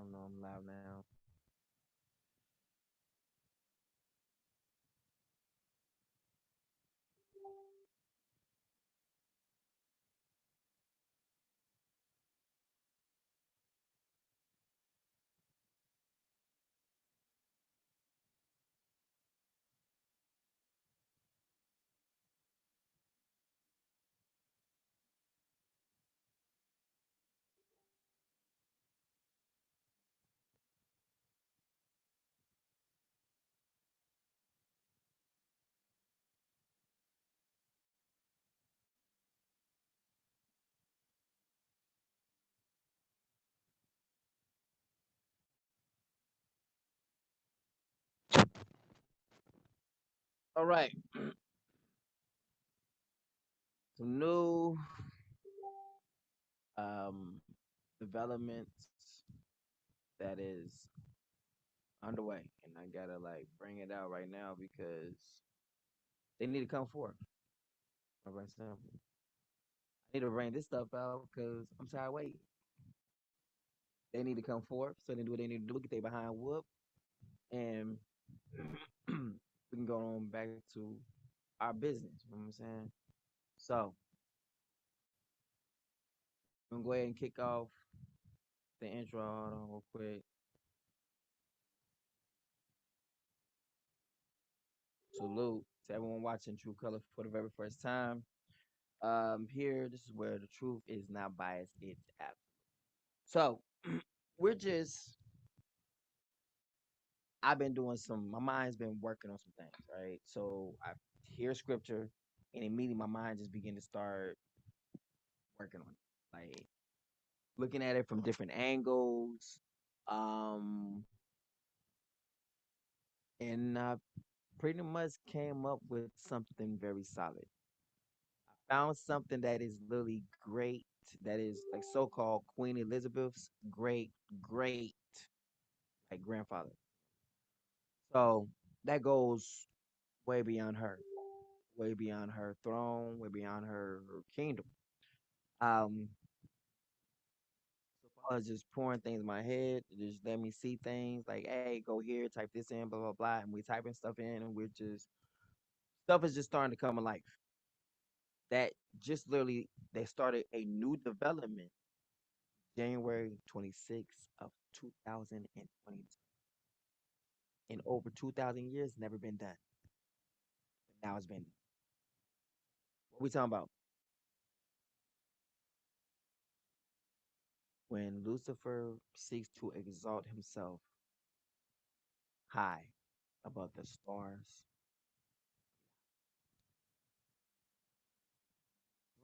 don't know. I'm live now. All right. Some new um, developments that is underway, and I gotta like bring it out right now because they need to come forth. All right, simple. I need to bring this stuff out because I'm tired of waiting. They need to come forth, so they do what they need to do, get their behind whoop, and we can go on back to our business. You know what I'm saying? So I'm gonna go ahead and kick off the intro. Hold on real quick. Salute to everyone watching True Color for the very first time. Here, this is where the truth is not biased, it's absolute. So, we're just, I've been doing my mind's been working on some things, right? So, I hear scripture, and immediately my mind just begin to start working on it. Like, looking at it from different angles. And I pretty much came up with something very solid. Found something that is really great, that is like so-called Queen Elizabeth's great like grandfather. So that goes way beyond her, way beyond her throne, way beyond her kingdom. Um, so I was just pouring things in my head, just let me see things like, hey, go here, type this in, blah blah blah, and we typing stuff in, and we're just stuff is just starting to come alive. That just literally they started a new development January 26th of 2022. In over 2,000 years, never been done. But now it's been. What we talking about? When Lucifer seeks to exalt himself high above the stars.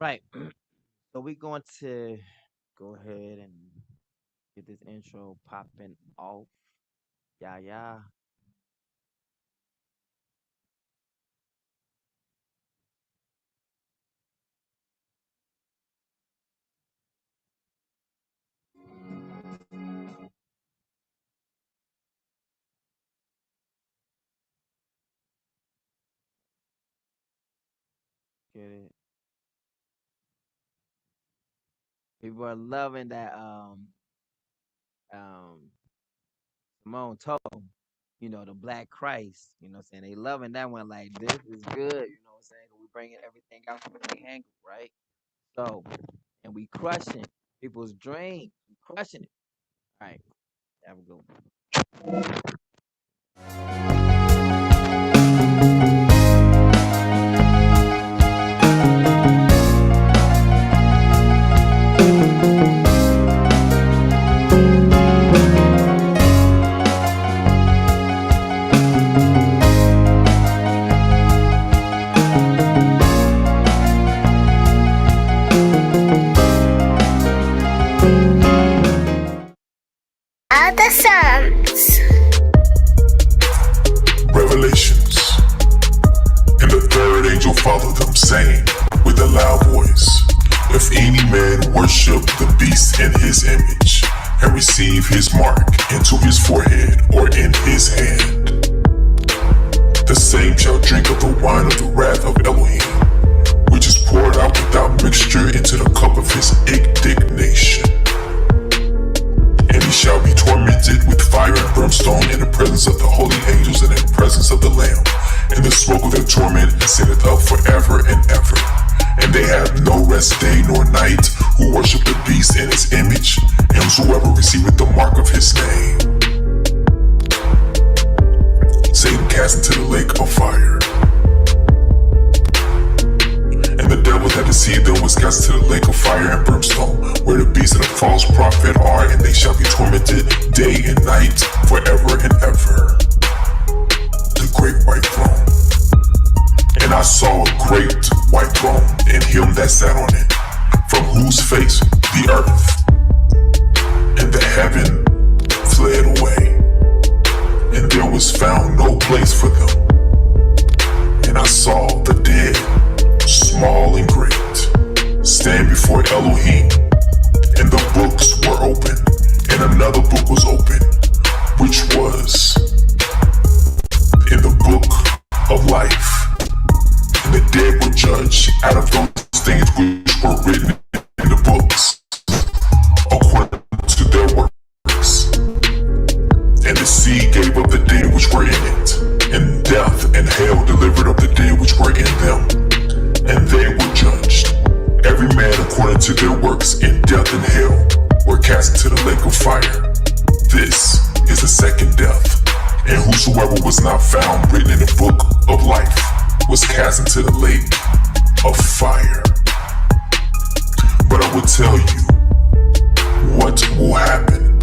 Right. So we're going to go ahead and get this intro popping off. Yeah. Get it. People are loving that Simone told, the Black Christ, what I'm saying? They loving that one like this is good, you know what I'm saying? We bringing everything out from the angle, right? So, and we crushing people's dreams, we crushing it. All right, have a good one. Revelations. And the third angel followed them, saying with a loud voice, if any man worship the beast in his image, and receive his mark into his forehead or in his hand, the same shall drink of the wine of the wrath of Elohim, which is poured out without mixture into the cup of his indignation. And he shall be tormented no rest day nor night, who worship the beast in his image, and whosoever receiveth the mark of his name. Satan cast into the lake of fire. And the devil that deceived them was cast into the lake of fire and brimstone, where the beast and the false prophet are, and they shall be tormented day and night forever and ever. The great white throne. And I saw a great white throne, and him that sat on it, from whose face the earth and the heaven fled away, and there was found no place for them. And I saw the dead, small and great, stand before Elohim, and the books were open, and another book was open, which was in the book of life. And the dead were judged out of those things which were written in the books, according to their works. And the sea gave up the dead which were in it, and death and hell delivered up the dead which were in them, and they were judged, every man according to their works, and death and hell were cast into the lake of fire. This is the second death, and whosoever was not found written in the book of life was cast into the lake of fire. But I will tell you what will happen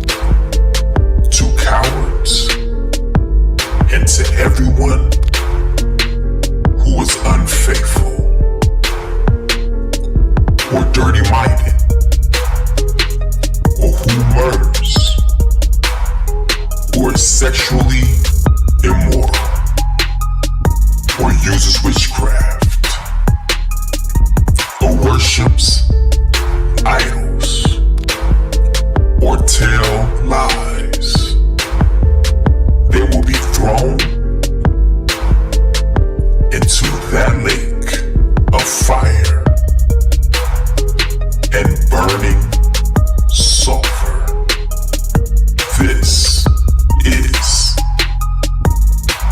to cowards and to everyone who is unfaithful or dirty-minded, or who murders, or is sexually immoral, or uses witchcraft, or worships idols, or tell lies. They will be thrown into that lake of fire and burning sulfur. This is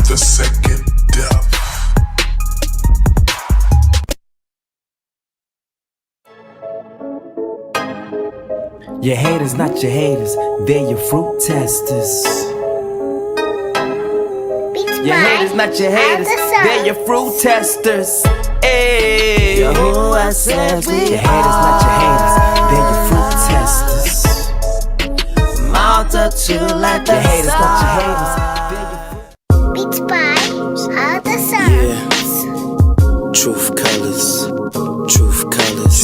the second death. Your haters, not your haters, they're your fruit testers. Your haters, not your haters, they're your fruit testers. Hey, Yahuwah says, your haters, not your haters, they're your fruit testers. Multitude like the haters, not your haters, they're your fruit. Beats by all the songs. Truth colors, truth colors,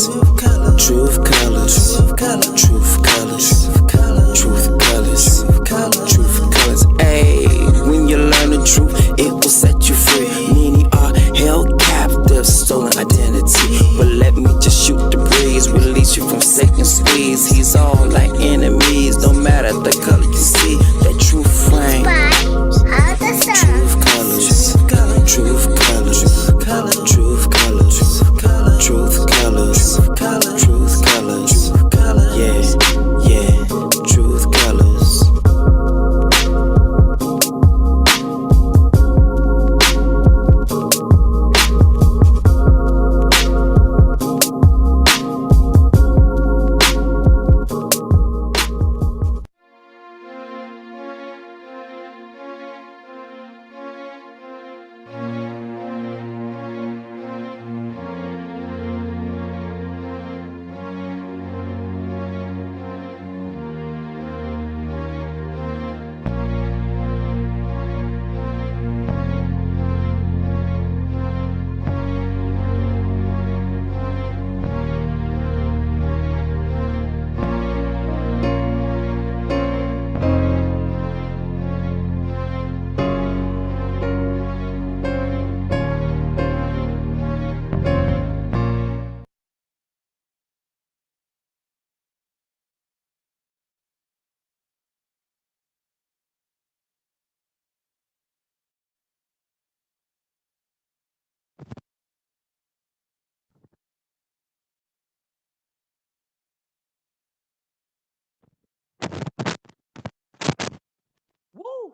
truth colors, truth colors, truth colors, truth colors. Ayy, when you learn the truth, it will set you free. Many are held captive, stolen identity. But let me just shoot the breeze, release you from Satan's squeeze. He's all like enemies, no matter the color you see. That truth frame, truth colors, truth colors, truth colors, truth colors, truth colors, yeah, yeah, truth colors. Woo!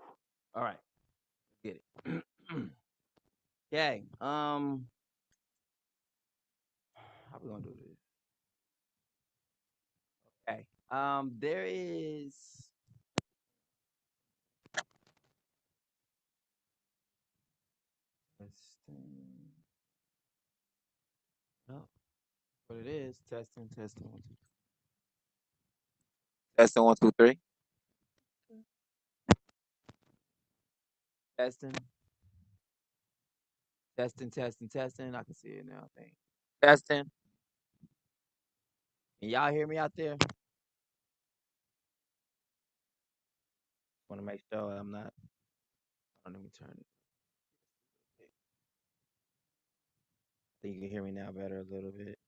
All right, get it. Okay. How we gonna do this? Okay. There is. Testing. No, what it is? Testing, testing, 1, 2. Testing, 1, 2, 3. Testing, testing, testing, testing. I can see it now. I think. Testing. Can y'all hear me out there? Want to make sure I'm not. Oh, let me turn it. I think you can hear me now better a little bit.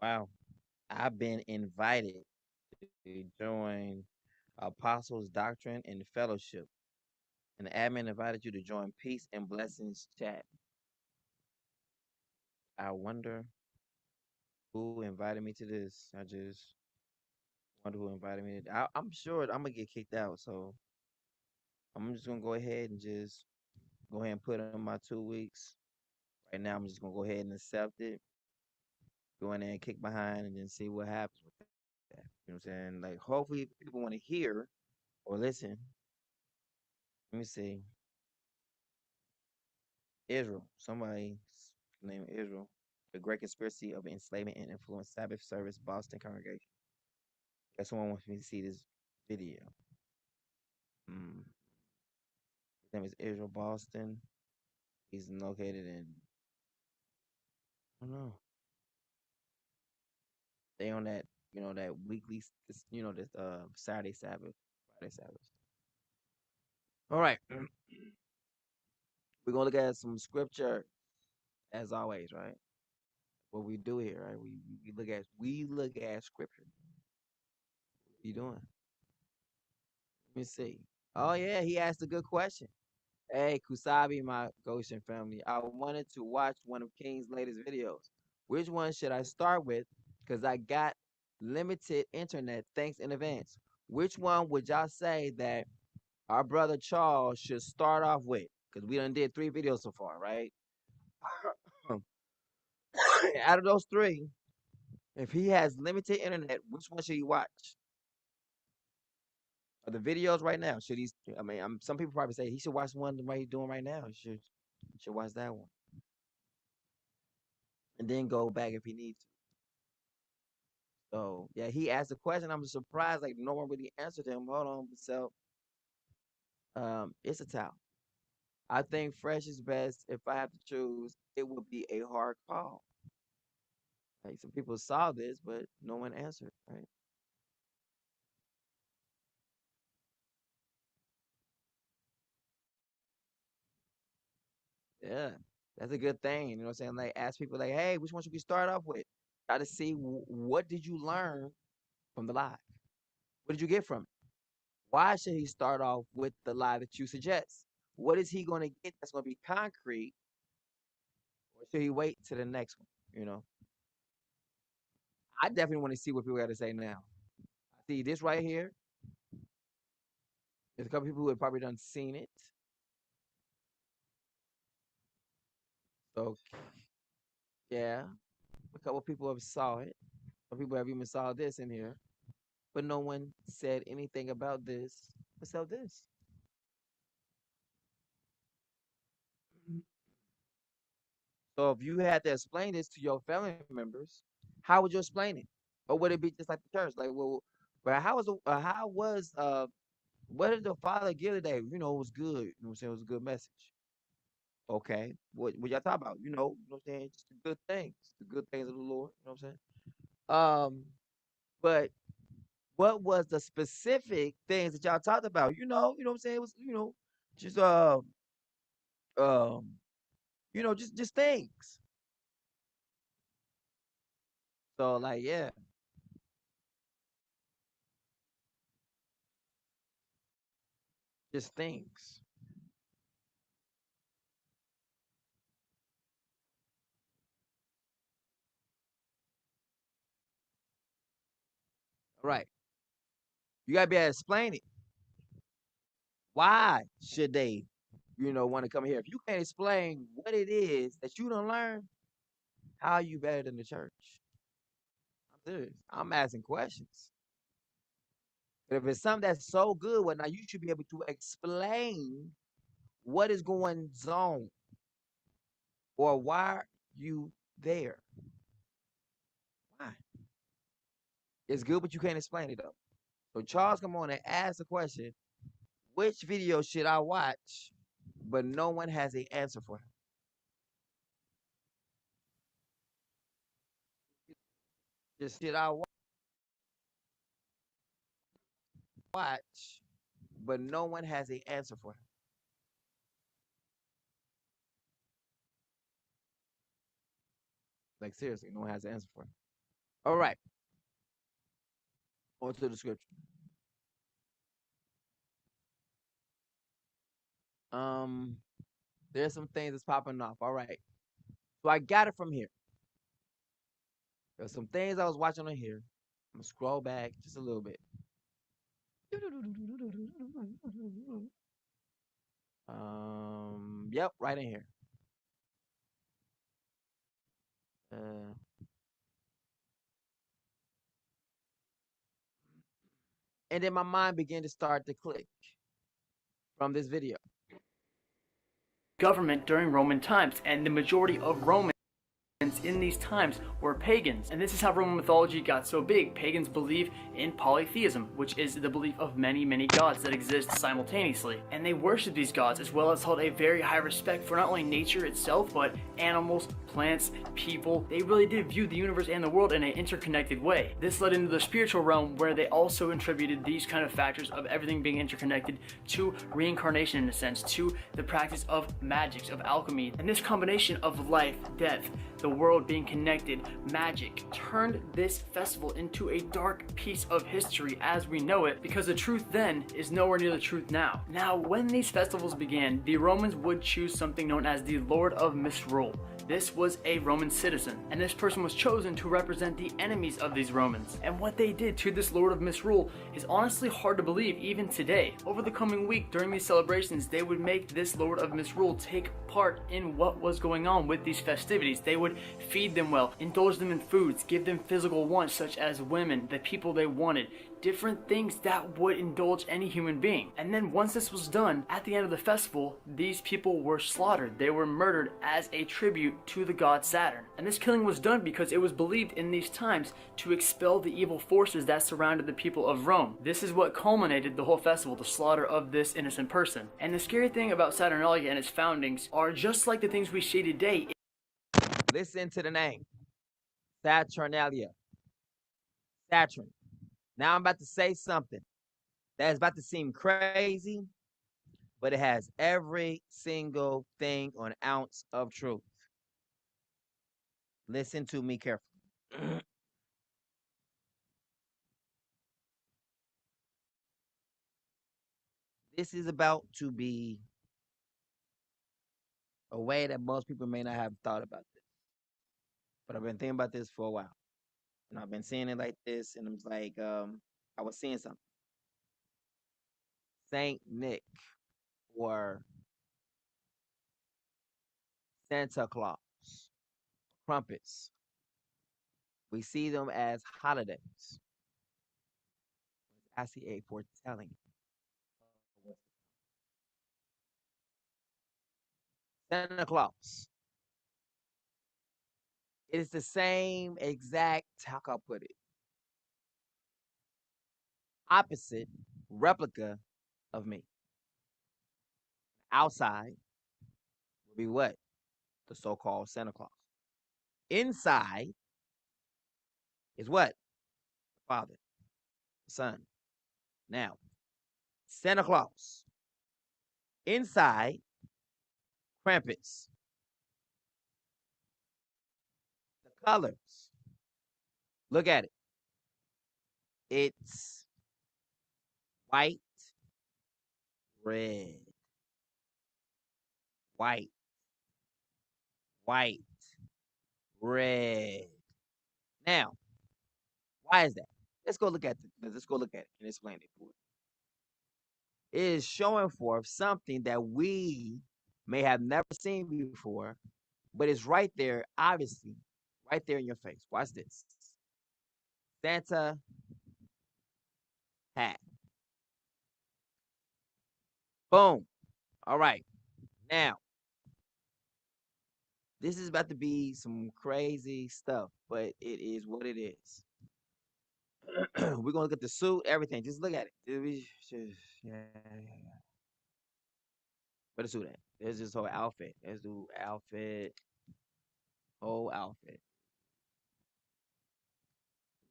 Wow. I've been invited to join Apostles Doctrine and Fellowship. And the admin invited you to join Peace and Blessings chat. I wonder who invited me to this. I just wonder who invited me. I'm sure I'm gonna get kicked out, so I'm just gonna go ahead and just go ahead and put in my 2 weeks. Right now, I'm just gonna go ahead and accept it, go in there and kick behind, and then see what happens with that. You know what I'm saying? Like, hopefully, people want to hear or listen. Let me see. Israel. Somebody named Israel. The Great Conspiracy of Enslavement and Influence Sabbath Service Boston Congregation. Guess someone wants me to see this video. Mm. His name is Israel Boston. He's located in, I don't know. They on that, that weekly, this Saturday Sabbath, Friday Sabbath. All right. We're gonna look at some scripture as always, right? What we do here, right? We look at scripture. What you doing? Let me see. Oh yeah, he asked a good question. Hey, Kusabi, my Goshen family. I wanted to watch one of King's latest videos. Which one should I start with? Because I got limited internet. Thanks in advance. Which one would y'all say that our brother Charles should start off with? Because we done did 3 videos so far, right? Out of those 3, if he has limited internet, which one should he watch? Of the videos right now, should he? I mean, some people probably say he should watch the one right he's doing right now. He should watch that one, and then go back if he needs to. So yeah, he asked a question. I'm surprised like no one really answered him. Hold on, so it's a towel. I think fresh is best. If I have to choose, it would be a hard call. Like some people saw this, but no one answered. Right? Yeah, that's a good thing. You know what I'm saying? Like ask people like, hey, which one should we start off with? Try to see what did you learn from the live. What did you get from it? Why should he start off with the lie that you suggest? What is he going to get that's going to be concrete, or should he wait to the next one? I definitely want to see what people got to say now. I see this right here. There's a couple people who have probably done seen it. So yeah, a couple people have saw it. Some people have even saw this in here, but no one said anything about this except this. So if you had to explain this to your family members, how would you explain it? Or would it be just like the church? Like, well, but what did the father give today? It was good. You know what I'm saying? It was a good message. Okay. What y'all talk about? You know what I'm saying? Just the good things of the Lord. You know what I'm saying? But what was the specific things that y'all talked about? You know what I'm saying? It was, just um, just things. So like, yeah, just things. All right. You gotta be able to explain it. Why should they, want to come here? If you can't explain what it is that you don't learn, how are you better than the church? I'm serious. I'm asking questions. But if it's something that's so good, well, now you should be able to explain what is going on or why are you there. Why? It's good, but you can't explain it though. So Charles come on and ask the question, which video should I watch? But no one has an answer for him. Just should I watch? But no one has an answer for him. Like seriously, no one has an answer for him. All right, on to the scripture. Um, there's some things that's popping off. All right, so I got it from here. There's some things I was watching on here. I'm gonna scroll back just a little bit. Yep, right in here. Uh, and then my mind began to start to click from this video. Government during Roman times, and the majority of Romans in these times were pagans. And this is how Roman mythology got so big. Pagans believe in polytheism, which is the belief of many gods that exist simultaneously. And they worship these gods, as well as held a very high respect for not only nature itself, but animals, plants, people. They really did view the universe and the world in an interconnected way. This led into the spiritual realm, where they also attributed these kind of factors of everything being interconnected to reincarnation, in a sense, to the practice of magics, of alchemy. And this combination of life, death, the world being connected, magic, turned this festival into a dark piece of history as we know it, because the truth then is nowhere near the truth now. Now, when these festivals began, the Romans would choose something known as the Lord of Misrule. This was a Roman citizen, and this person was chosen to represent the enemies of these Romans. And what they did to this Lord of Misrule is honestly hard to believe even today. Over the coming week, during these celebrations, they would make this Lord of Misrule take part in what was going on with these festivities. They would feed them well, indulge them in foods, give them physical wants such as women, the people they wanted, different things that would indulge any human being. And then once this was done, at the end of the festival, these people were slaughtered. They were murdered as a tribute to the god Saturn. And this killing was done because it was believed in these times to expel the evil forces that surrounded the people of Rome. This is what culminated the whole festival, the slaughter of this innocent person. And the scary thing about Saturnalia and its foundings are just like the things we see today. Listen to the name, Saturnalia. Saturn. Now I'm about to say something that is about to seem crazy, but it has every single thing on an ounce of truth. Listen to me carefully. This is about to be a way that most people may not have thought about this. But I've been thinking about this for a while. And I've been seeing it like this, and it was like, I was seeing something. Saint Nick or Santa Claus, crumpets. We see them as holidays. I see a foretelling. Santa Claus. It is the same exact, how can I put it? Opposite replica of me. Outside would be what? The so-called Santa Claus. Inside is what? The Father, the Son. Now, Santa Claus. Inside, Krampus. The colors. Look at it. It's white, red. White, red. Now, why is that? Let's go look at it. Let's go look at it and explain it for it. It is showing forth something that we may have never seen before, but it's right there, obviously, right there in your face. Watch this. Santa hat. Boom. All right. Now, this is about to be some crazy stuff, but it is what it is. We're gonna look at the suit, everything. Just look at it. Yeah. Where the suit at? There's this whole outfit. Let's do outfit, whole outfit.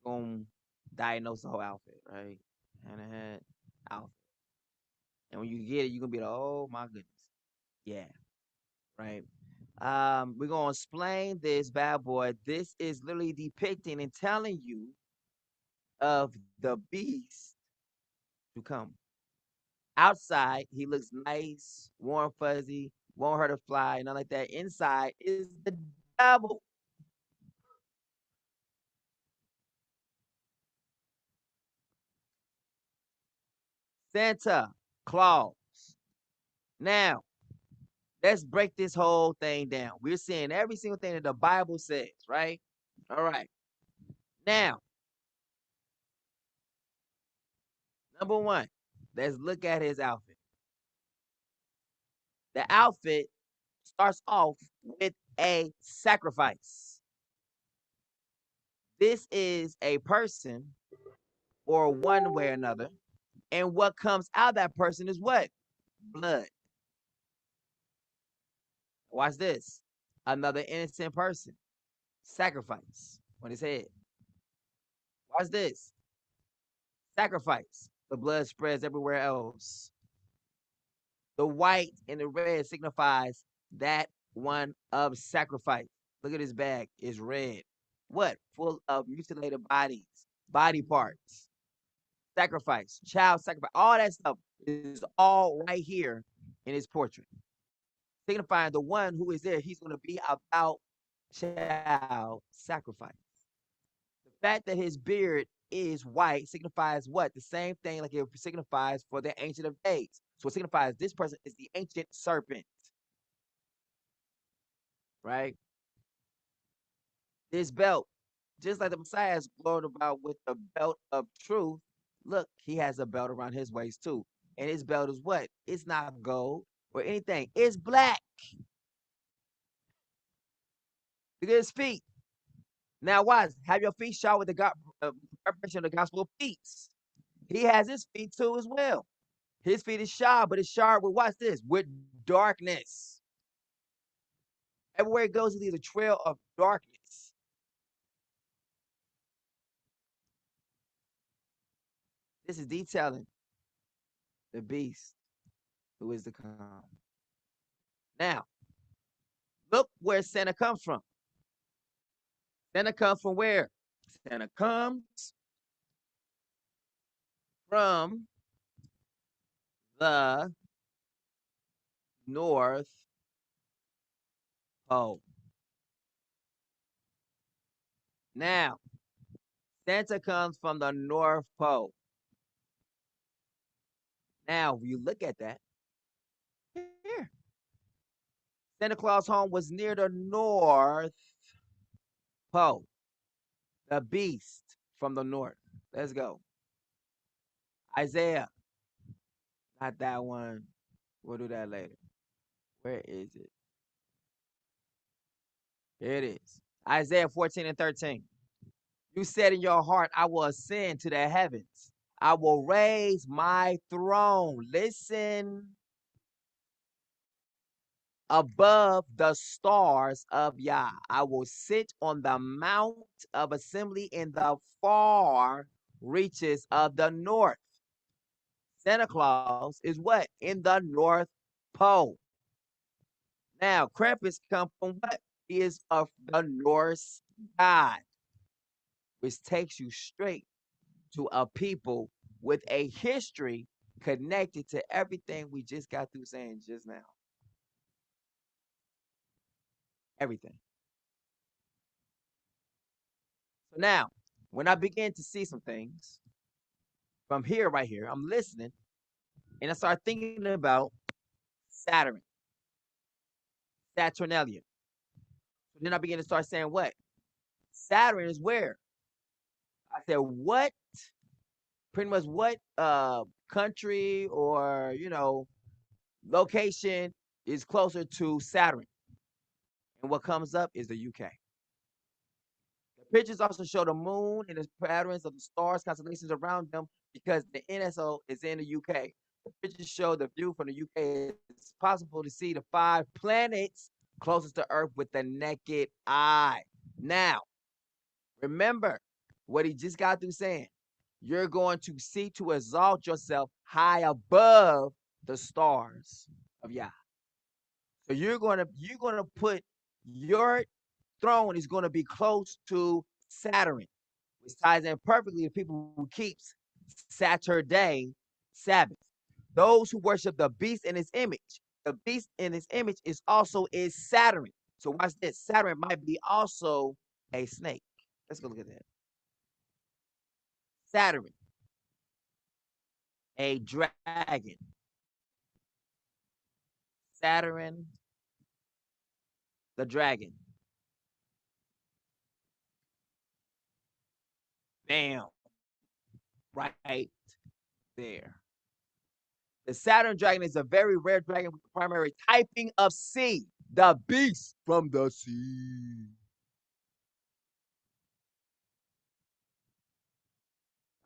Gonna diagnose the whole outfit, right? And a hat, outfit. And when you get it, you're gonna be like, oh my goodness. Yeah, right. We're gonna explain this bad boy. This is literally depicting and telling you of the beast to come. Outside, he looks nice, warm, fuzzy, won't hurt a fly, nothing like that. Inside is the devil. Santa Claus. Now, let's break this whole thing down. We're seeing every single thing that the Bible says, right? All right. Now, number one, let's look at his outfit. The outfit starts off with a sacrifice. This is a person or one way or another. And what comes out of that person is what? Blood. Watch this. Another innocent person. Sacrifice on his head. Watch this. Sacrifice. The blood spreads everywhere else. The white and the red signifies that one of sacrifice. Look at his bag. It's red. What? Full of mutilated bodies, body parts, sacrifice, child sacrifice. All that stuff is all right here in his portrait, signifying the one who is there. He's going to be about child sacrifice. The fact that his beard is white signifies what? The same thing like it signifies for the Ancient of Days. So it signifies this person is the ancient serpent, right? This belt, just like the Messiah is glorified about with the belt of truth. Look, he has a belt around his waist too. And his belt is what? It's not gold or anything. It's black. Look at his feet. Now, watch. Have your feet shod with the preparation of the gospel of peace. He has his feet too as well. His feet is shod, but it's shod with, watch this, with darkness. Everywhere he goes, he leaves a trail of darkness. This is detailing the beast who is to come. Now, look where Santa comes from. Santa comes from where? Santa comes from the North Pole. Now, Santa comes from the North Pole. Now, if you look at that, here, Santa Claus' home was near the North Pole. The beast from the north. Let's go. Isaiah. Not that one. We'll do that later. Where is it? Here it is. Isaiah 14 and 13. You said in your heart, I will ascend to the heavens. I will raise my throne. Listen, above the stars of Yah. I will sit on the mount of assembly in the far reaches of the north. Santa Claus is what? In the North Pole. Now, Krampus come from what? He is of the Norse god, which takes you straight to a people with a history connected to everything we just got through saying just now. Everything. So now, When I begin to see some things from here, right here, I'm listening, and I start thinking about Saturn, Saturnalia. So then I begin to start saying, what? Saturn is where? I said, what? Pretty much what country or, location is closer to Saturn? And what comes up is the UK. The pictures also show the moon and the patterns of the stars, constellations around them, because the NSO is in the UK. The pictures show the view from the UK. It's possible to see the 5 planets closest to Earth with the naked eye. Now, remember what he just got through saying. You're going to seek to exalt yourself high above the stars of Yah. So you're gonna put your throne is gonna be close to Saturn, which ties in perfectly to people who keeps Saturday Sabbath. Those who worship the beast in his image. The beast in his image is Saturn. So watch this. Saturn might be also a snake. Let's go look at that. Saturn, a dragon. Saturn, the dragon. Bam. Right there. The Saturn dragon is a very rare dragon with the primary typing of sea, the beast from the sea.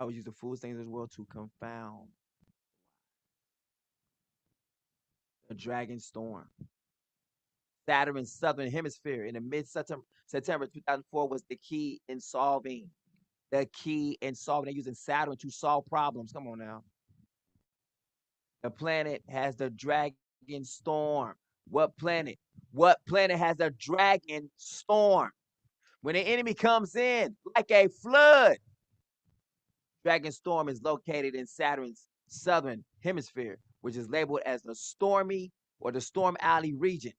I would use the foolish things of this world to confound the dragon storm. Saturn's southern hemisphere in the mid-September 2004 was the key in solving. The key in solving. They're using Saturn to solve problems. Come on now. The planet has the dragon storm. What planet? What planet has a dragon storm? When the enemy comes in like a flood, dragon storm is located in Saturn's southern hemisphere, which is labeled as the stormy or the storm alley region.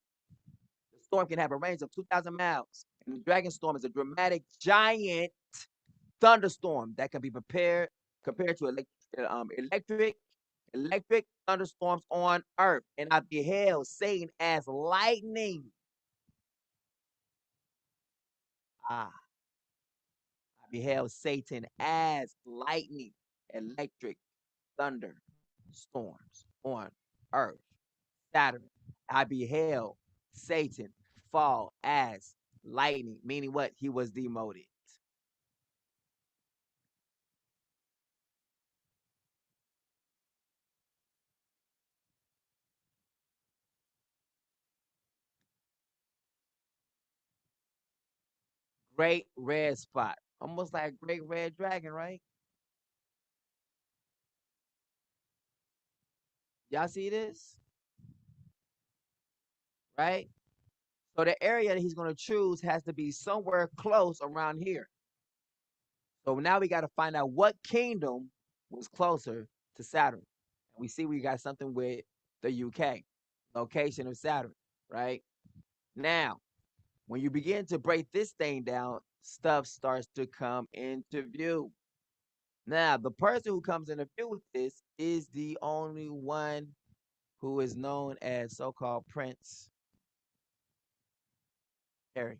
The storm can have a range of 2,000 miles, and the dragon storm is a dramatic giant thunderstorm that can be compared to electric thunderstorms on Earth. And I beheld Satan as lightning. I beheld Satan as lightning, electric thunder storms on Earth, Saturn. I beheld Satan fall as lightning, meaning what? He was demoted. Great red spot. Almost like great red dragon, right? Y'all see this? Right? So the area that he's going to choose has to be somewhere close around here. So now we got to find out what kingdom was closer to Saturn. And we see we got something with the UK, location of Saturn, right? Now, when you begin to break this thing down, stuff starts to come into view. Now, the person who comes into view with this is the only one who is known as so-called Prince Harry.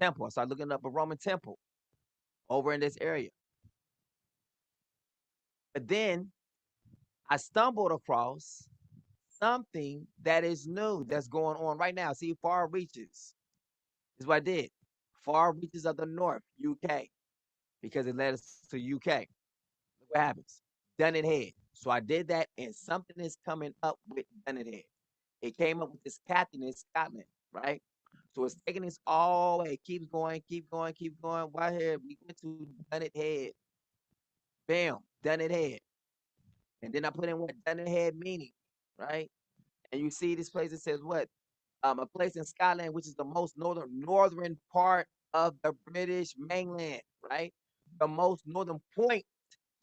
Temple. I started looking up a Roman temple over in this area. But then I stumbled across something that is new that's going on right now. See, far reaches is what I did. Far reaches of the North, UK, because it led us to UK. Look what happens. Done it head. So I did that, and something is coming up with Done it head. It came up with this captain in Scotland, right? So it's taking this all the way. It keeps going, keep going, keep going. Why here? We went to Done it head. Bam, Done it head. And then I put in what Done it head meaning, right? And you see this place that says what? A place in Scotland, which is the most northern part of the British mainland, right? The most northern point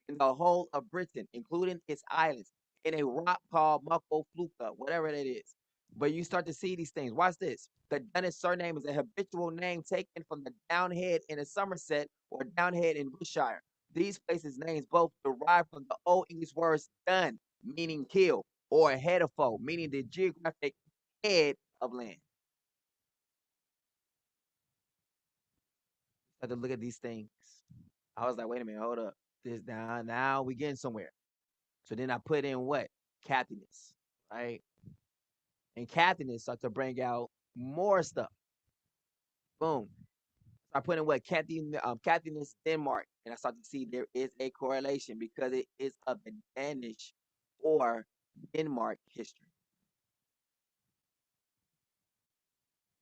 in the whole of Britain, including its islands, in a rock called Mucko Fluka, whatever that is. But you start to see these things. Watch this. The Dunnis surname is a habitual name taken from the Downhead in Somerset or Downhead in Wiltshire. These places' names both derive from the Old English words dun, meaning kill, or head of foe, meaning the geographic head of land. I had to look at these things. I was like, wait a minute, hold up. This now we getting somewhere. So then I put in what? Cathiness, right? And cathiness start to bring out more stuff. Boom. So I put in what? Cathiness, Denmark. And I start to see there is a correlation because it is of the Danish or Denmark history.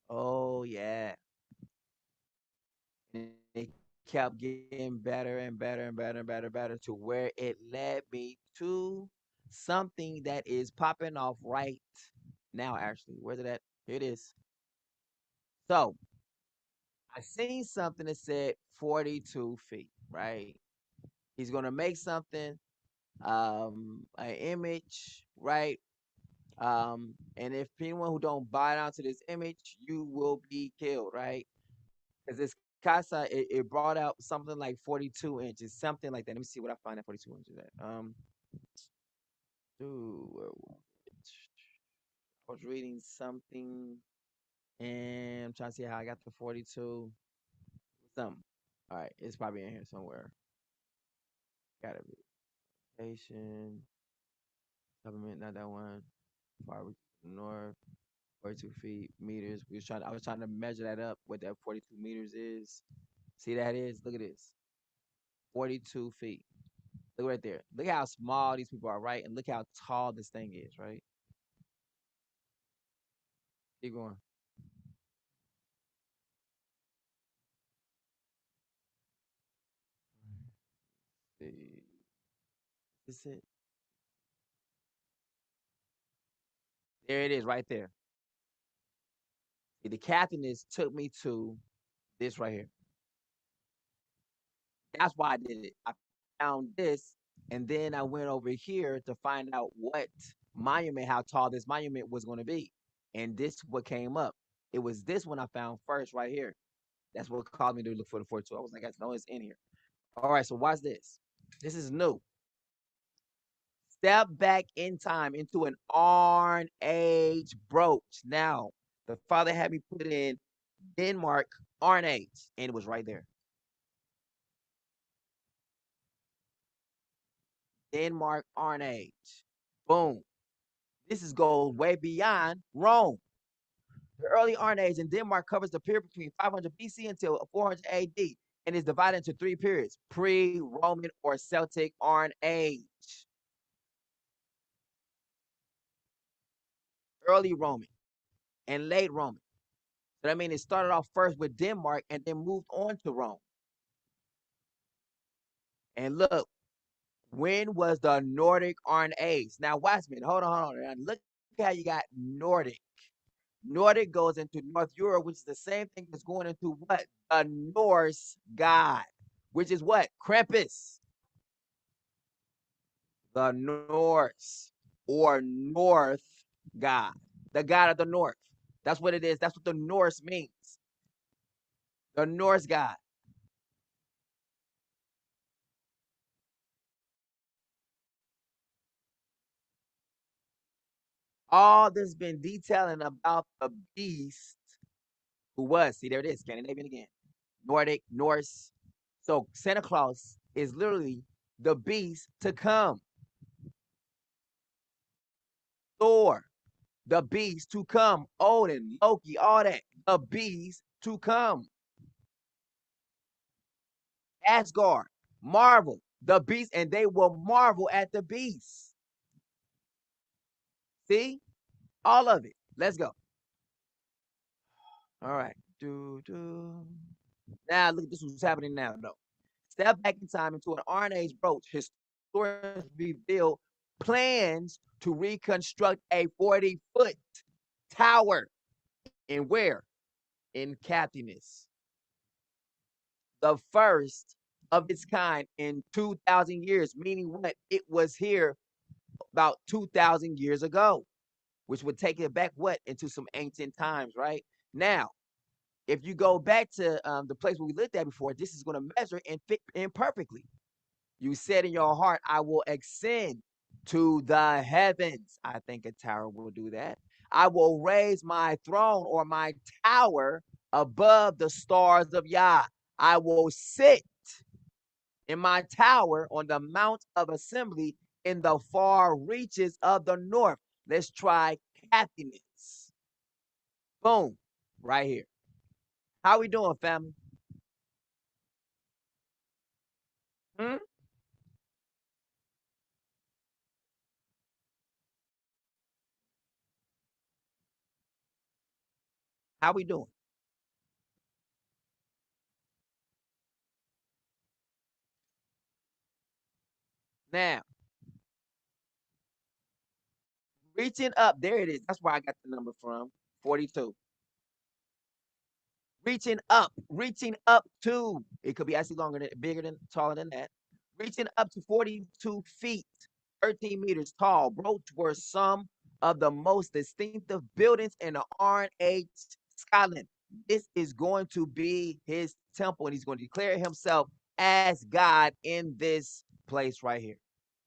Oh, yeah. And it kept getting better and better and better and better and better to where it led me to something that is popping off right now, actually. Where's it at? Here it is. So I seen something that said 42 feet, right? He's gonna make something, an image, right? And if anyone who don't bow down to this image, you will be killed, right? Because this casa, it brought out something like 42 inches, something like that. Let me see what I find at 42 inches at. Dude, I was reading something, and I'm trying to see how I got the 42. Something. All right, it's probably in here somewhere. Gotta be patient. Supplement, not that one. Far north, 42 feet meters. I was trying to measure that up. What that 42 meters is. See that is? Look at this. 42 feet. Look right there. Look how small these people are, right? And look how tall this thing is, right? Keep going. See. Is it? There it is, right there. See, the captainess took me to this right here. That's why I did it. I found this, and then I went over here to find out what monument, how tall this monument was going to be. And this what came up. It was this one I found first right here. That's what caused me to look for the 42. I was like, I know it's in here. All right, so watch this. This is new. Step back in time into an Iron Age brooch. Now, the father had me put in Denmark Iron Age, and it was right there. Denmark Iron Age. Boom. This is goes way beyond Rome. The early Iron Age in Denmark covers the period between 500 BC until 400 AD and is divided into three periods: pre-Roman or Celtic Iron Age, early Roman, and late Roman. So that means it started off first with Denmark and then moved on to Rome. And look, when was the Nordic Iron Age? Now, watch me. Hold on, hold on. Now, look how you got Nordic. Nordic goes into North Europe, which is the same thing as going into what? The Norse god, which is what? Krampus. The Norse or North god, the god of the North. That's what it is. That's what the Norse means. The Norse god. All this been detailing about the beast who was. See, there it is. Scandinavian again. Nordic, Norse. So Santa Claus is literally the beast to come. Thor, the beast to come. Odin, Loki, all that. The beast to come. Asgard, marvel, the beast, and they will marvel at the beast. See? All of it. Let's go. All right. Now look at this what's happening now, though. Step back in time into an Iron Age brooch. Historians reveal plans to reconstruct a 40-foot tower. And where? In Cathiness. The first of its kind in 2,000 years, meaning what? It was here about 2,000 years ago. which would take it back what into some ancient times, right? Now, if you go back to the place where we lived at before, this is going to measure and fit in perfectly. You said in your heart, I will ascend to the heavens. I think a tower will do that. I will raise my throne or my tower above the stars of Yah. I will sit in my tower on the Mount of Assembly in the far reaches of the north. Let's try happiness. Boom, right here. How we doing, family? Hmm? How we doing? Now, reaching up, there it is. That's where I got the number from, 42. Reaching up to, it could be actually longer than, bigger than, taller than that. Reaching up to 42 feet, 13 meters tall, broach were some of the most distinctive buildings in the R&H Scotland. This is going to be his temple, and he's going to declare himself as God in this place right here.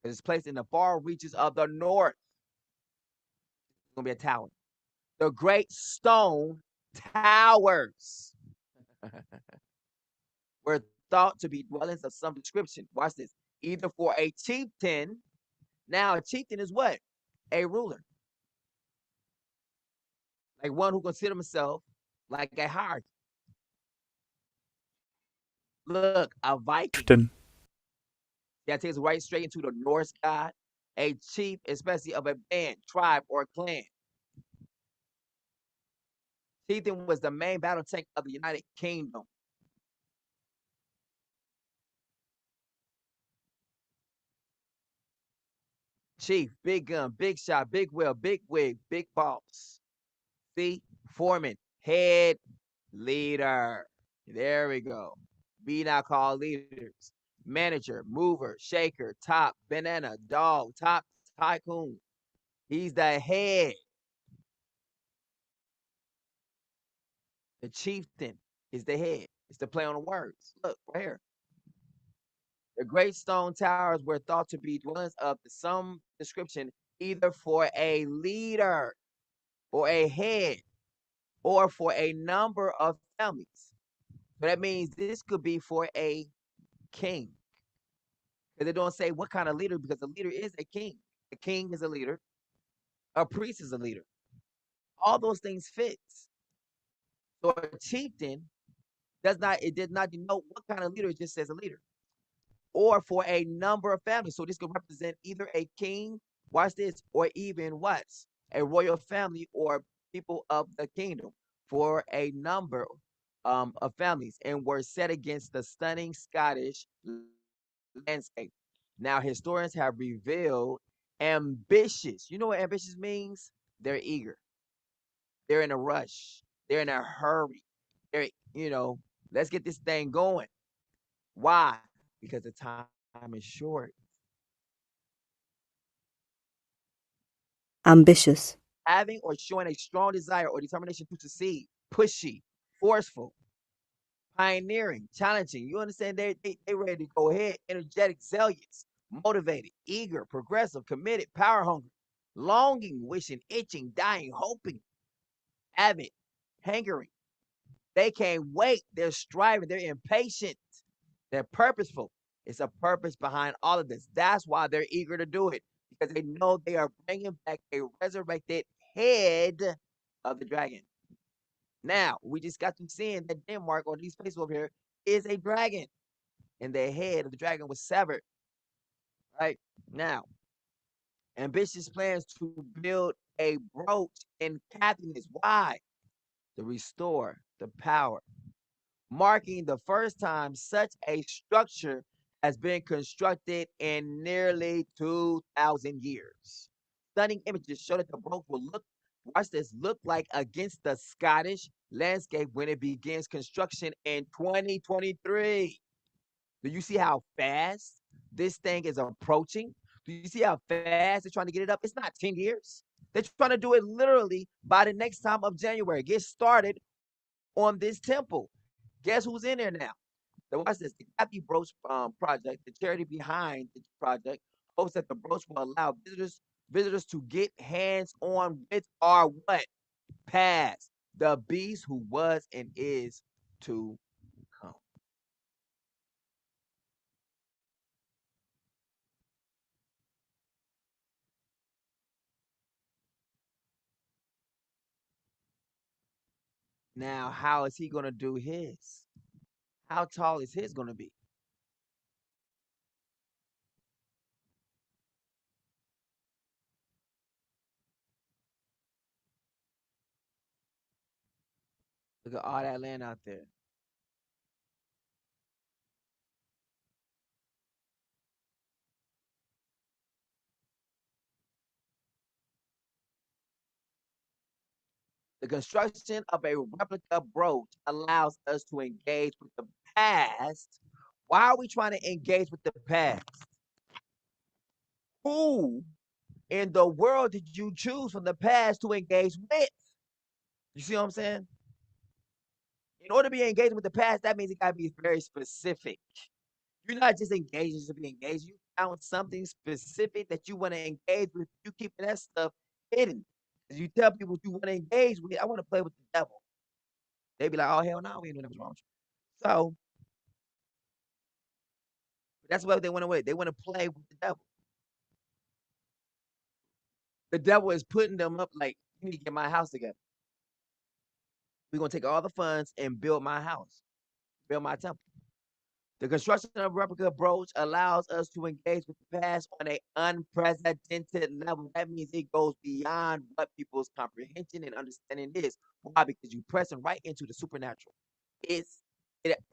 It's placed in the far reaches of the north. It's going to be a tower. The great stone towers were thought to be dwellings of some description. Watch this. Either for a chieftain. Now, a chieftain is what? A ruler. Like one who considers himself like a hierarchy. Look, a Viking. Chieftain. That takes right straight into the Norse god. A chief, especially of a band, tribe, or clan. Chieftain was the main battle tank of the United Kingdom. Chief, big gun, big shot, big wheel, big wig, big boss. See, foreman, head leader. There we go. Be now called leaders. Manager, mover, shaker, top, banana, dog, top, tycoon. He's the head. The chieftain is the head. It's the play on the words. Look, right here. The great stone towers were thought to be dwellings of some description, either for a leader or a head or for a number of families. So that means this could be for a king. Because they don't say what kind of leader, because a leader is a king. A king is a leader. A priest is a leader. All those things fit. So a chieftain did not denote what kind of leader, it just says a leader. Or for a number of families. So this could represent either a king, watch this, or even what? A royal family or people of the kingdom for a number of families, and were set against the stunning Scottish landscape. Now, historians have revealed ambitious. You know what ambitious means? They're eager. They're in a rush. They're in a hurry. They're, let's get this thing going. Why? Because the time is short. Ambitious. Having or showing a strong desire or determination to succeed, pushy, forceful, pioneering, challenging. You understand? They ready to go ahead. Energetic, zealous, motivated, eager, progressive, committed, power hungry, longing, wishing, itching, dying, hoping, avid, hankering. They can't wait. They're striving. They're impatient. They're purposeful. It's a purpose behind all of this. That's why they're eager to do it, because they know they are bringing back a resurrected head of the dragon. Now, we just got to seeing that Denmark or these places over here is a dragon, and the head of the dragon was severed. Right now, ambitious plans to build a brooch in happiness. Why? To restore the power, marking the first time such a structure has been constructed in nearly 2,000 years. Stunning images show that the brooch will watch this, look like against the Scottish landscape when it begins construction in 2023. Do you see how fast this thing is approaching? Do you see how fast they're trying to get it up? It's not 10 years. They're trying to do it literally by the next time of January. Get started on this temple. Guess who's in there now? So watch this. The Kathy Brooch project, the charity behind the project, hopes that the brooch will allow visitors to get hands on with our what? Past. The beast who was and is to come. Now, how is he going to do his? How tall is his going to be? Look at all that land out there. The construction of a replica brooch allows us to engage with the past. Why are we trying to engage with the past? Who in the world did you choose from the past to engage with? You see what I'm saying? In order to be engaging with the past, that means it got to be very specific. You're not just engaging just to be engaged. You found something specific that you want to engage with. You keeping that stuff hidden. As you tell people what you want to engage with, I want to play with the devil. They be like, oh, hell no, we ain't doing nothing wrong. So that's what they want to do. They want to play with the devil. The devil is putting them up like, you need to get my house together. We're going to take all the funds and build my house, build my temple. The construction of replica brooch allows us to engage with the past on an unprecedented level. That means it goes beyond what people's comprehension and understanding is. Why? Because you're pressing right into the supernatural. It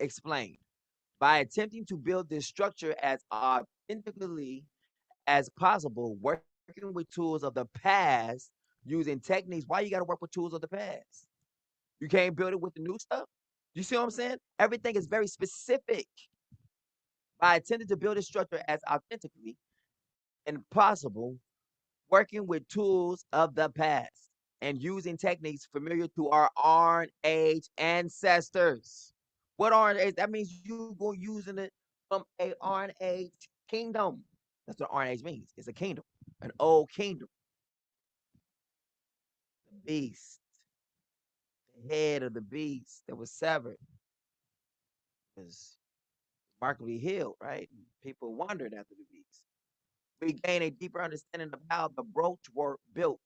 explained. By attempting to build this structure as authentically as possible, working with tools of the past, using techniques. Why you got to work with tools of the past? You can't build it with the new stuff. You see what I'm saying? Everything is very specific. By attempting to build a structure as authentically and possible, working with tools of the past and using techniques familiar to our Iron Age ancestors. What Iron Age? That means you go using it from a Iron Age kingdom. That's what Iron Age means. It's a kingdom, an old kingdom. The beast, the head of the beast that was severed was remarkably healed, right? People wondered after the beast. We gain a deeper understanding of how the brooch were built.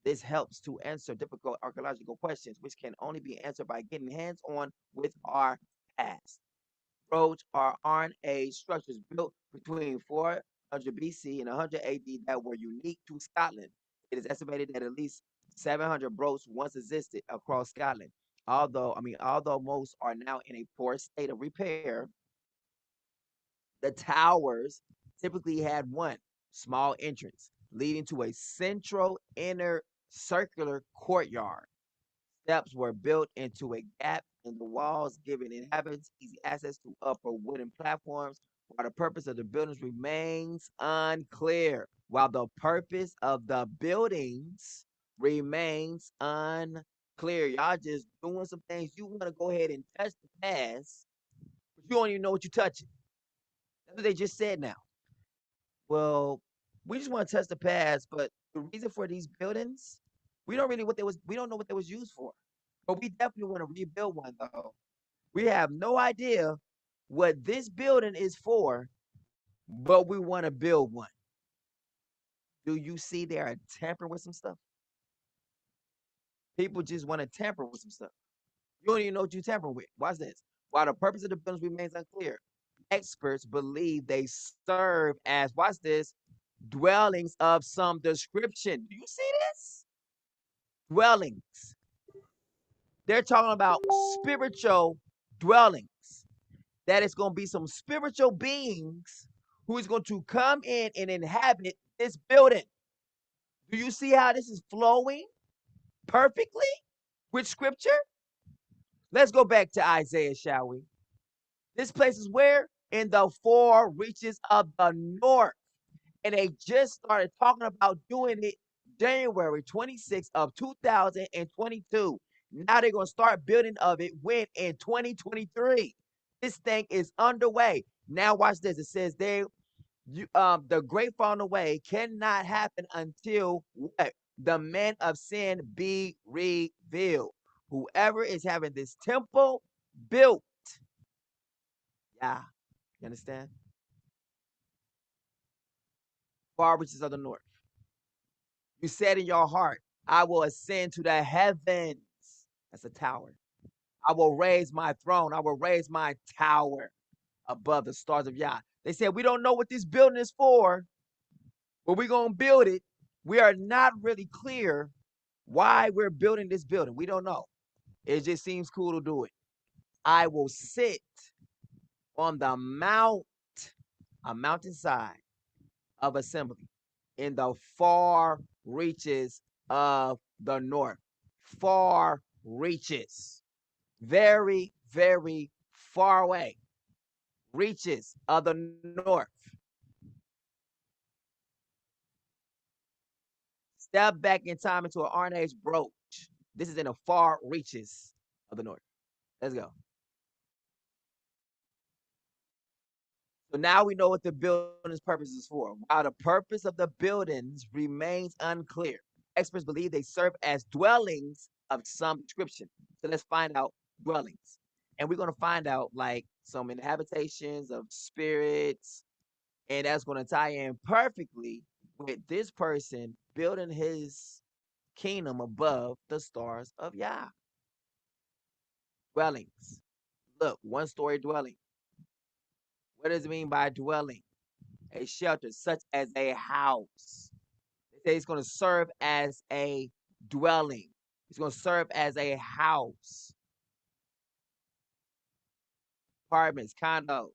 This helps to answer difficult archaeological questions, which can only be answered by getting hands on with our past. Brooch are Iron Age structures built between 400 BC and 100 AD that were unique to Scotland. It is estimated that at least 700 brooches once existed across Scotland. Although most are now in a poor state of repair, the towers typically had one small entrance leading to a central inner circular courtyard. Steps were built into a gap in the walls, giving inhabitants easy access to upper wooden platforms, while the purpose of the buildings remains unclear. While the purpose of the buildings remains unclear. Y'all just doing some things. You want to go ahead and touch the past, but you don't even know what you're touching. That's what they just said now. Well, we just want to test the past, but the reason for these buildings, we don't know what they was used for. But we definitely want to rebuild one though. We have no idea what this building is for, but we want to build one. Do you see they are tampering with some stuff? People just want to tamper with some stuff. You don't even know what you tamper with. Watch this. While the purpose of the buildings remains unclear, experts believe they serve as, watch this, dwellings of some description. Do you see this? Dwellings. They're talking about spiritual dwellings. That it's going to be some spiritual beings who is going to come in and inhabit this building. Do you see how this is flowing perfectly with scripture? Let's go back to Isaiah, shall we? This place is where? In the four reaches of the north. And they just started talking about doing it January 26th of 2022. Now they're going to start building of it when in 2023. This thing is underway. Now watch this. It says the great falling away cannot happen until what? The men of sin be revealed. Whoever is having this temple built. Yeah. You understand? Far reaches of the north. You said in your heart, I will ascend to the heavens. That's a tower. I will raise my throne. I will raise my tower above the stars of Yah. They said, we don't know what this building is for, but we're going to build it. We are not really clear why we're building this building. We don't know. It just seems cool to do it. I will sit on the a mountainside of assembly in the far reaches of the north. Far reaches. Very, very far away. Reaches of the north. Step back in time into an Iron Age brooch. This is in the far reaches of the north. Let's go. So now we know what the building's purpose is for. While the purpose of the buildings remains unclear, experts believe they serve as dwellings of some description. So let's find out dwellings. And we're going to find out like some inhabitations of spirits. And that's going to tie in perfectly with this person building his kingdom above the stars of Yah. Dwellings. Look, one-story dwelling. What does it mean by dwelling? A shelter, such as a house. They say it's going to serve as a dwelling. It's going to serve as a house. Apartments, condos.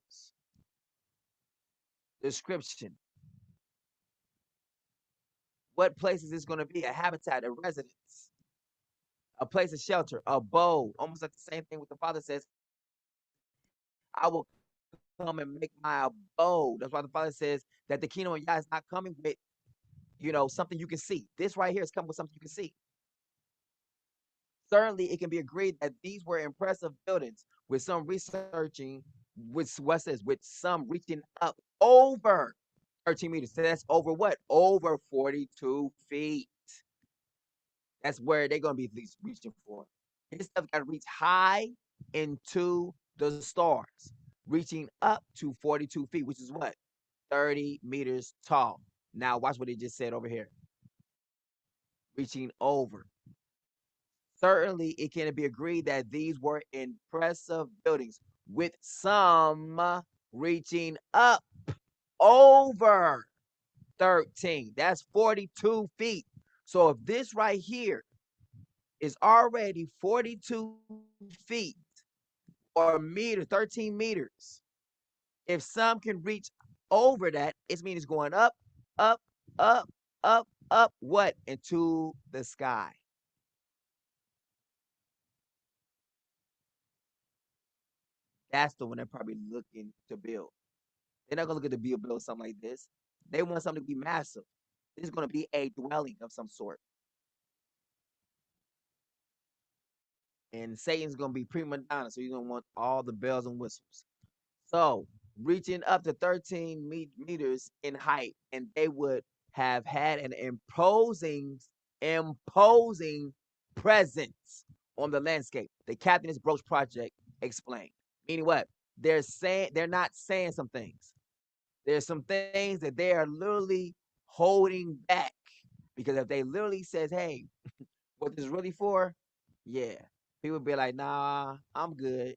Description. What place is this going to be? A habitat, a residence, a place of shelter, abode. Almost like the same thing what the Father says. I will come and make my abode. That's why the Father says that the kingdom of Yah is not coming with, something you can see. This right here is coming with something you can see. Certainly, it can be agreed that these were impressive buildings, with some researching, with what says, with some reaching up over 13 meters. So that's over what? Over 42 feet. That's where they're going to be at least reaching for. This stuff got to reach high into the stars, reaching up to 42 feet, which is what? 30 meters tall. Now, watch what he just said over here. Reaching over. Certainly, it can be agreed that these were impressive buildings, with some reaching up over 13. That's 42 feet. So if this right here is already 42 feet or 13 meters, if some can reach over that, it means it's going up, up, up, up, what? Into the sky. That's the one they're probably looking to build. They're not going to look at the build something like this. They want something to be massive. This is going to be a dwelling of some sort. And Satan's going to be prima donna, so he's going to want all the bells and whistles. So, reaching up to 13 meters in height, and they would have had an imposing presence on the landscape. The Captain's Brooch Project explained. Meaning what? They're not saying some things. There's some things that they are literally holding back. Because if they literally says, hey, what this really for? Yeah. People be like, nah, I'm good.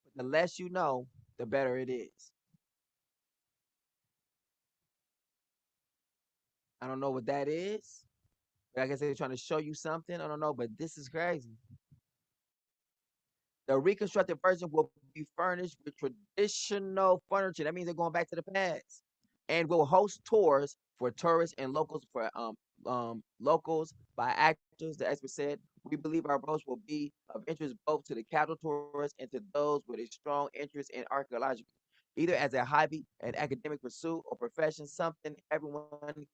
But the less you know, the better it is. I don't know what that is. But I guess they're trying to show you something. I don't know, but this is crazy. The reconstructed version will be furnished with traditional furniture. That means they're going back to the past, and will host tours for tourists and locals locals by actors. The expert said, "We believe our approach will be of interest both to the casual tourists and to those with a strong interest in archaeology." either as a hobby, an academic pursuit, or profession, something everyone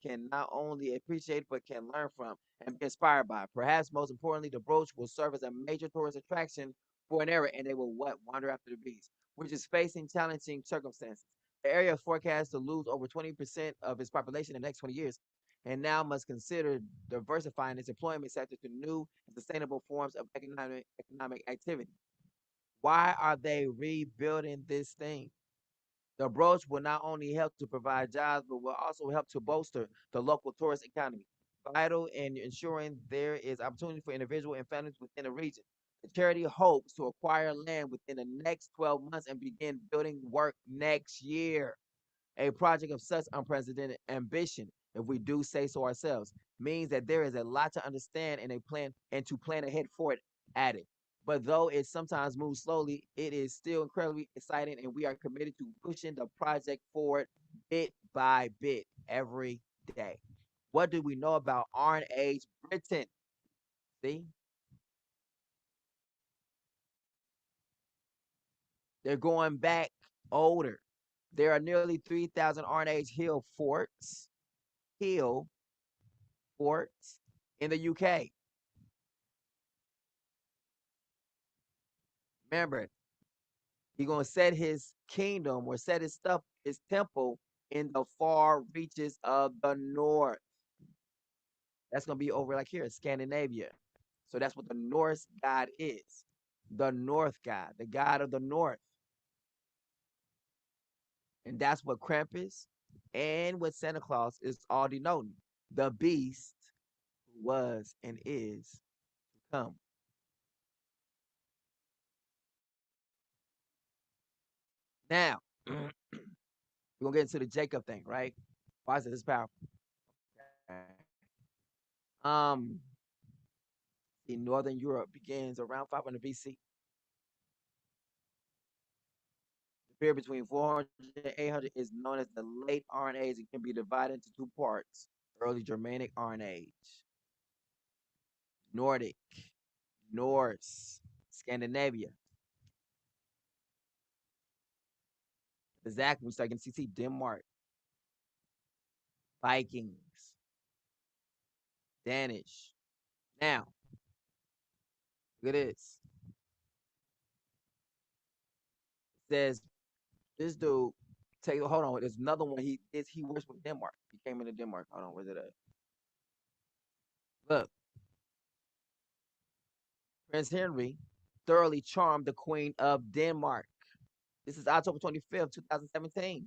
can not only appreciate but can learn from and be inspired by. Perhaps most importantly, the brooch will serve as a major tourist attraction for an era, and they will what wander after the beast, which is facing challenging circumstances. The area is forecast to lose over 20% of its population in the next 20 years, and now must consider diversifying its employment sector to new and sustainable forms of economic activity. Why are they rebuilding this thing? The approach will not only help to provide jobs, but will also help to bolster the local tourist economy, vital in ensuring there is opportunity for individuals and families within the region. The charity hopes to acquire land within the next 12 months and begin building work next year. A project of such unprecedented ambition, if we do say so ourselves, means that there is a lot to understand and a plan and to plan ahead for it added. But though it sometimes moves slowly, it is still incredibly exciting, and we are committed to pushing the project forward bit by bit every day. What do we know about Iron Age Britain? See, they're going back older. There are nearly 3,000 Iron Age hill forts in the UK. Remember, he's gonna set his kingdom or set his stuff, his temple in the far reaches of the north. That's gonna be over like here in Scandinavia. So that's what the Norse god is. The North god, the god of the north. And that's what Krampus and what Santa Claus is all denoting. The beast who was and is to come. Now, we're gonna get into the Jacob thing, right? Why is this powerful? Okay. Um, in Northern Europe begins around 500 BC. The period between 400 and 800 is known as the Late Iron Age and can be divided into two parts: Early Germanic Iron Age, Nordic, Norse, Scandinavia. Exactly, we start getting CC, Denmark, Vikings, Danish. Now, look at this. It says this dude take hold on. There's another one. He works with Denmark. He came into Denmark. Hold on, where's it at? Look, Prince Henry thoroughly charmed the Queen of Denmark. This is October 25th, 2017.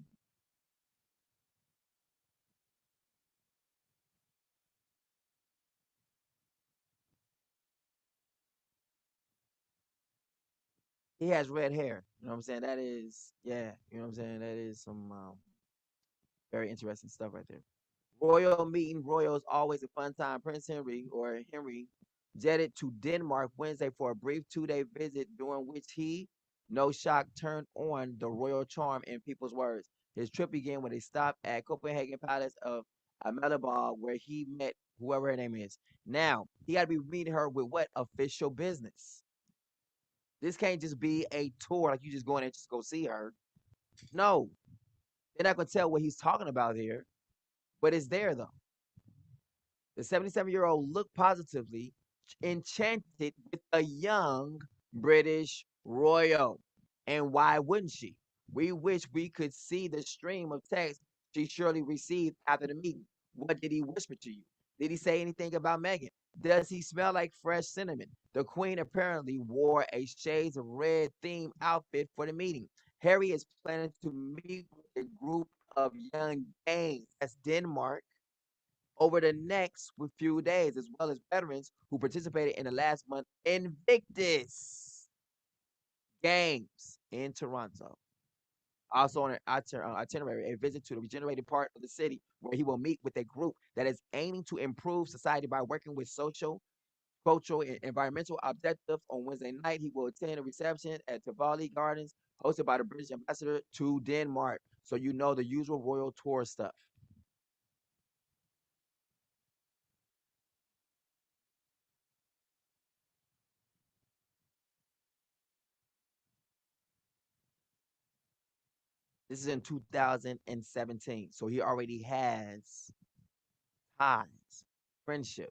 He has red hair. You know what I'm saying? That is, yeah, you know what I'm saying? That is some very interesting stuff right there. Royal meeting. Royal is always a fun time. Prince Henry jetted to Denmark Wednesday for a brief 2-day visit during which he, no shock, turned on the royal charm in people's words. His trip began with a stop at Copenhagen Palace of Amalabog where he met whoever her name is. Now, he got to be meeting her with what? Official business. This can't just be a tour like you just going there just go see her. No, they're not going to tell what he's talking about here, but it's there though. The 77-year-old looked positively enchanted with a young British royal. And why wouldn't she? We wish we could see the stream of text she surely received after the meeting. What did he whisper to you? Did he say anything about Meghan? Does he smell like fresh cinnamon? The Queen apparently wore a shades of red themed outfit for the meeting. Harry is planning to meet with a group of young Danes, that's Denmark, over the next few days, as well as veterans who participated in the last month Invictus Games in Toronto. Also on an itinerary, a visit to the regenerated part of the city where he will meet with a group that is aiming to improve society by working with social, cultural, and environmental objectives. On Wednesday night, he will attend a reception at Tivoli Gardens hosted by the British ambassador to Denmark. So you know the usual royal tour stuff. This is in 2017. So he already has ties, friendship.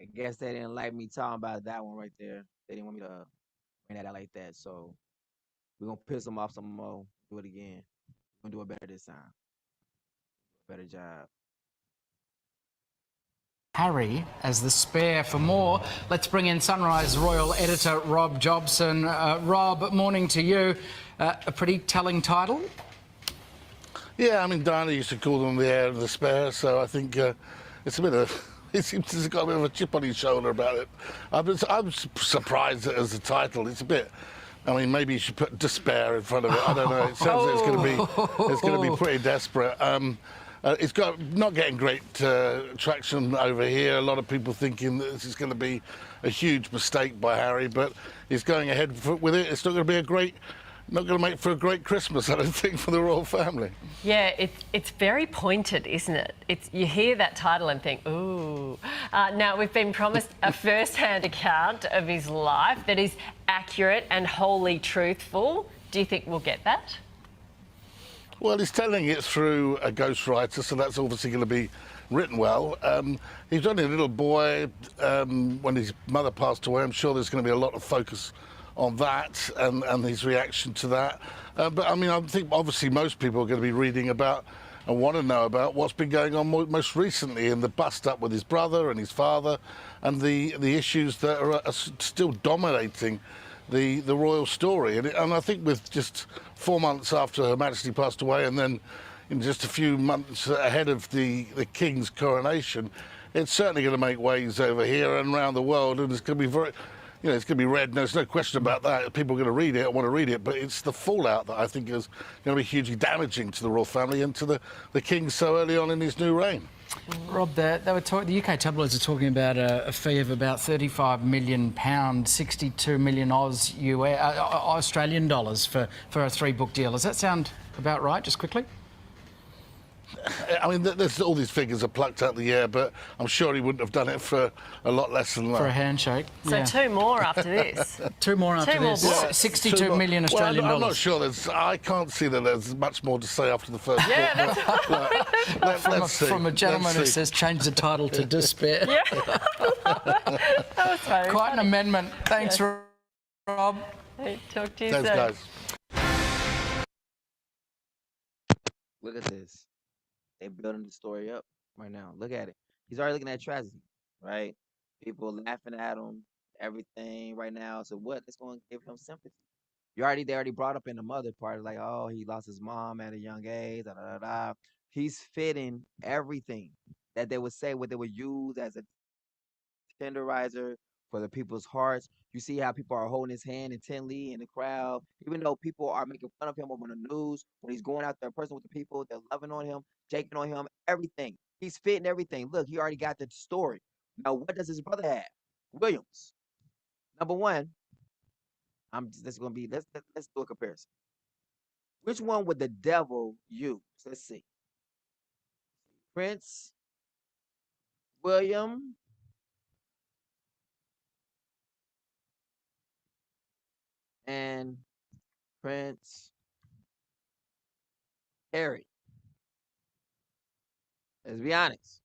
I guess they didn't like me talking about that one right there. They didn't want me to bring that out like that. So we're gonna piss them off some more. Do it again. We're gonna do it better this time. Better job. Harry as the spare for more. Let's bring in Sunrise Royal editor Rob Jobson. Rob, morning to you. A pretty telling title. Yeah, I mean, Diana used to call them the heir and the spare, so I think it's a bit of... He seems to have got a bit of a chip on his shoulder about it. I'm surprised as a title. It's a bit... I mean, maybe you should put despair in front of it. I don't know. It sounds like it's going to be pretty desperate. It's got not getting great traction over here. A lot of people thinking that this is going to be a huge mistake by Harry, but he's going ahead with it. It's not going to be a great... Not going to make for a great Christmas, I don't think, for the royal family. Yeah, it's very pointed, isn't it? You hear that title and think, ooh. Now, we've been promised a first-hand account of his life that is accurate and wholly truthful. Do you think we'll get that? Well, he's telling it through a ghostwriter, so that's obviously going to be written well. He's only a little boy when his mother passed away. I'm sure there's going to be a lot of focus on that and his reaction to that. But I mean, I think obviously most people are going to be reading about and want to know about what's been going on most recently in the bust-up with his brother and his father and the issues that are still dominating the royal story. And I think with just 4 months after Her Majesty passed away and then in just a few months ahead of the King's coronation, it's certainly going to make waves over here and around the world, and it's going to be very... You know, it's going to be read. There's no question about that. People are going to read it, want to read it, but it's the fallout that I think is going to be hugely damaging to the royal family and to the king so early on in his new reign. Rob, the UK tabloids are talking about a fee of about £35 million, 62 million Australian dollars for a 3-book deal. Does that sound about right, just quickly? I mean, there's all these figures are plucked out of the air, but I'm sure he wouldn't have done it for a lot less than that. For a handshake. So yeah. 2 more after this. 2 more after this. More 62 million Australian dollars. I'm not sure. I can't see that there's much more to say after the first book. Yeah, let's see. From a gentleman who says change the title to despair. Yeah. That was very Quite funny. an amendment. Thanks, Rob. Hey, talk to you Thanks, soon. guys. Look at this. They building the story up right now. Look at it. He's already looking at tragedy, right? People laughing at him, everything right now. So what? It's going to give him sympathy. They already brought up in the mother part, like, oh, he lost his mom at a young age. Da, da, da, da. He's fitting everything that they would say, what they would use as a tenderizer for the people's hearts. You see how people are holding his hand intently in the crowd, even though people are making fun of him on the news. When he's going out there in person with the people, they're loving on him, jaking on him, everything. He's fitting everything. Look, he already got the story. Now, what does his brother have? Williams. Number one, this is gonna be let's do a comparison. Which one would the devil use? Let's see. Prince William and Prince Harry. Let's be honest.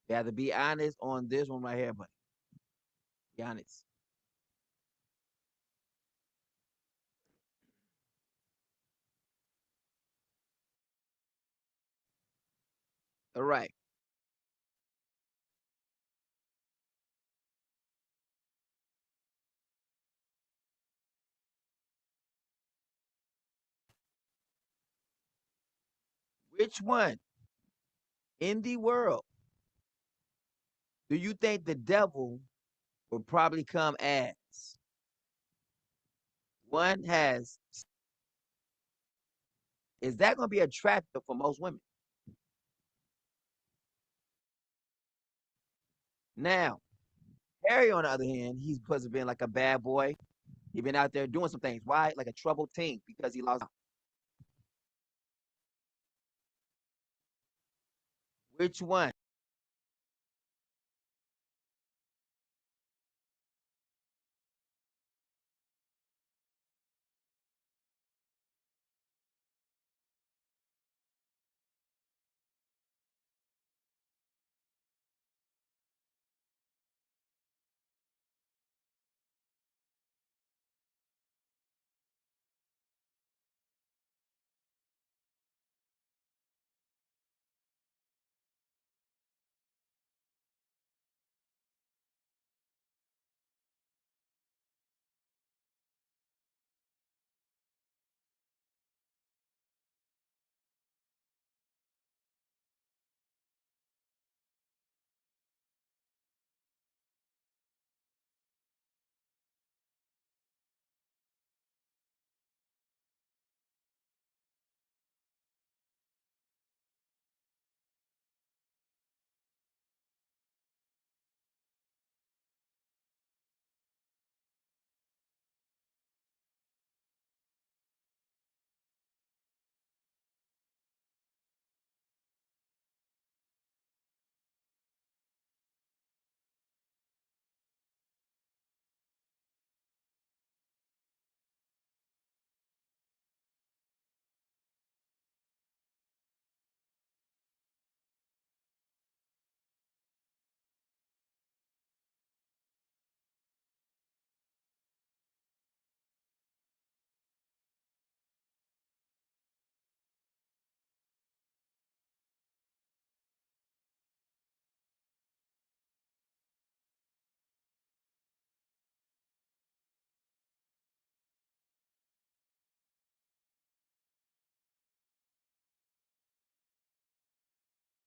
You have to be honest on this one right here, buddy. Be honest. All right. Which one in the world do you think the devil will probably come as? One has, is that going to be attractive for most women? Now, Harry, on the other hand, he's supposed to be like a bad boy. He's been out there doing some things. Why? Like a troubled teen because he lost. Which one